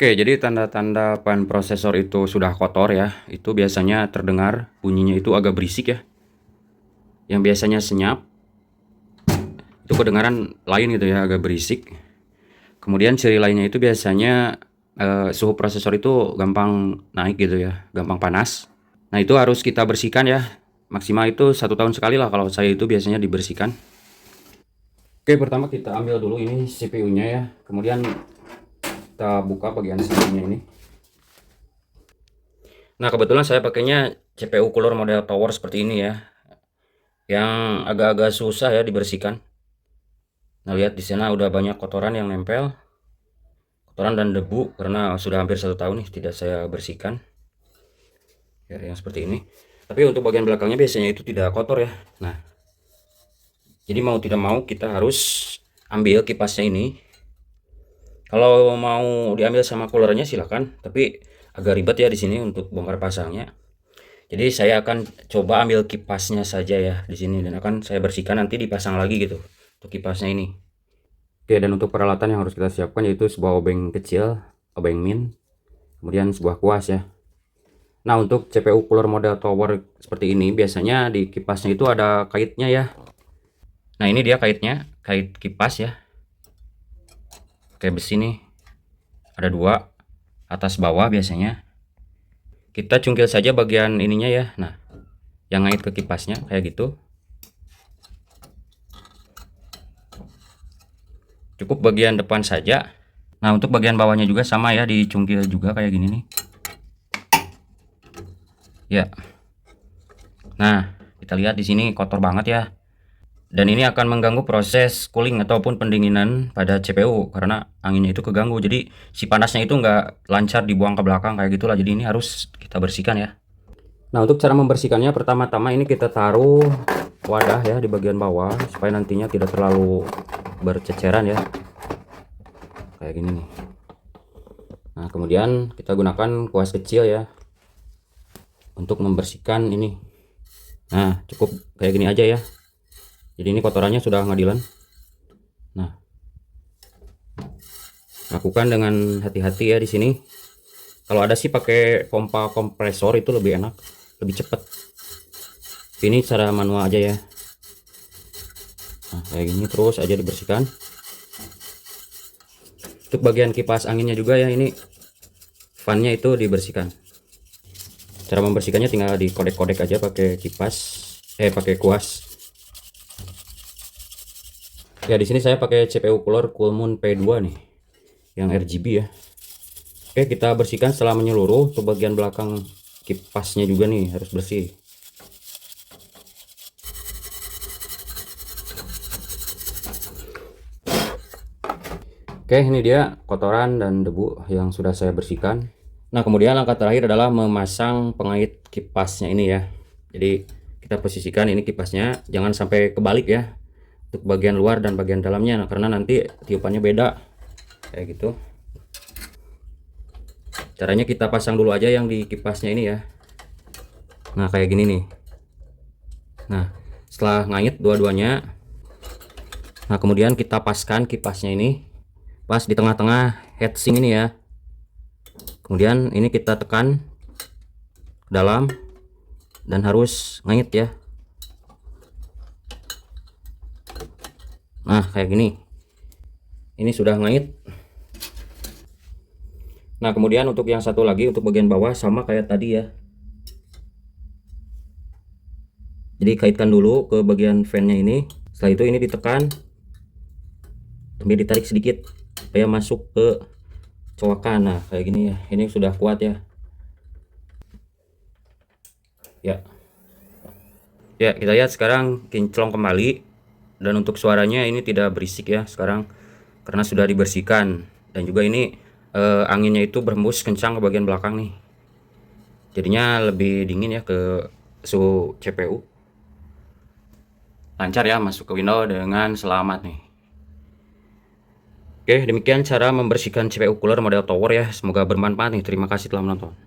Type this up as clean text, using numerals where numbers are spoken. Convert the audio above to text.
Oke, jadi tanda-tanda pan prosesor itu sudah kotor ya, itu biasanya terdengar bunyinya itu agak berisik ya. Yang biasanya senyap, itu kedengaran lain gitu ya, agak berisik. Kemudian ciri lainnya itu biasanya suhu prosesor itu gampang naik gitu ya, gampang panas. Nah itu harus kita bersihkan ya, maksimal itu 1 tahun sekali lah kalau saya itu biasanya dibersihkan. Oke, pertama kita ambil dulu ini CPU-nya ya, kemudian kita buka bagian sampingnya ini. Nah kebetulan saya pakainya CPU cooler model tower seperti ini ya, yang agak-agak susah ya dibersihkan. Nah lihat di sana udah banyak kotoran yang nempel, kotoran dan debu karena sudah hampir 1 tahun nih tidak saya bersihkan ya, yang seperti ini. Tapi untuk bagian belakangnya biasanya itu tidak kotor ya. Nah jadi mau tidak mau kita harus ambil kipasnya ini. Kalau mau diambil sama coolernya silakan, tapi agak ribet ya di sini untuk bongkar pasangnya. Jadi saya akan coba ambil kipasnya saja ya di sini, dan akan saya bersihkan nanti dipasang lagi gitu untuk kipasnya ini. Oke, dan untuk peralatan yang harus kita siapkan yaitu sebuah obeng kecil, obeng min, kemudian sebuah kuas ya. Nah untuk CPU cooler model tower seperti ini biasanya di kipasnya itu ada kaitnya ya. Nah ini dia kaitnya, kait kipas ya, kayak besi nih, ada 2 atas bawah biasanya. Kita cungkil saja bagian ininya ya, nah yang ngait ke kipasnya kayak gitu. Cukup bagian depan saja. Nah untuk bagian bawahnya juga sama ya, dicungkil juga kayak gini nih ya. Nah kita lihat di sini kotor banget ya, dan ini akan mengganggu proses cooling ataupun pendinginan pada CPU karena anginnya itu keganggu, jadi si panasnya itu nggak lancar dibuang ke belakang kayak gitulah. Jadi ini harus kita bersihkan ya. Nah untuk cara membersihkannya, pertama-tama ini kita taruh wadah ya di bagian bawah supaya nantinya tidak terlalu berceceran ya, kayak gini nih. Nah kemudian kita gunakan kuas kecil ya untuk membersihkan ini. Nah cukup kayak gini aja ya, jadi ini kotorannya sudah ngadilan. Nah lakukan dengan hati-hati ya di sini. Kalau ada sih pakai pompa kompresor itu lebih enak, lebih cepat. Ini cara manual aja ya. Nah kayak gini terus aja dibersihkan. Untuk bagian kipas anginnya juga ya, ini fannya itu dibersihkan. Cara membersihkannya tinggal dikodek-kodek aja pakai kipas, pakai kuas. Ya di sini saya pakai CPU cooler Coolmoon P2 nih, yang RGB ya. Oke, kita bersihkan setelah menyeluruh. Untuk bagian belakang kipasnya juga nih harus bersih. Oke, ini dia kotoran dan debu yang sudah saya bersihkan. Nah kemudian langkah terakhir adalah memasang pengait kipasnya ini ya. Jadi kita posisikan ini kipasnya jangan sampai kebalik ya, untuk bagian luar dan bagian dalamnya, karena nanti tiupannya beda kayak gitu. Caranya kita pasang dulu aja yang di kipasnya ini ya. Nah kayak gini nih. Nah setelah ngait dua-duanya, nah kemudian kita paskan kipasnya ini pas di tengah-tengah heatsink ini ya. Kemudian ini kita tekan ke dalam dan harus ngait ya. Nah kayak gini, ini sudah ngait. Nah kemudian untuk yang satu lagi, untuk bagian bawah sama kayak tadi ya. Jadi kaitkan dulu ke bagian fan-nya ini. Setelah itu ini ditekan sambil ditarik sedikit supaya masuk ke colokan. Nah kayak gini ya, ini sudah kuat ya. Ya kita lihat sekarang kinclong kembali, dan untuk suaranya ini tidak berisik ya sekarang karena sudah dibersihkan. Dan juga ini anginnya itu berhembus kencang ke bagian belakang nih, jadinya lebih dingin ya ke suhu CPU. Lancar ya masuk ke Windows dengan selamat nih. Oke, demikian cara membersihkan CPU cooler model tower ya. Semoga bermanfaat nih. Terima kasih telah menonton.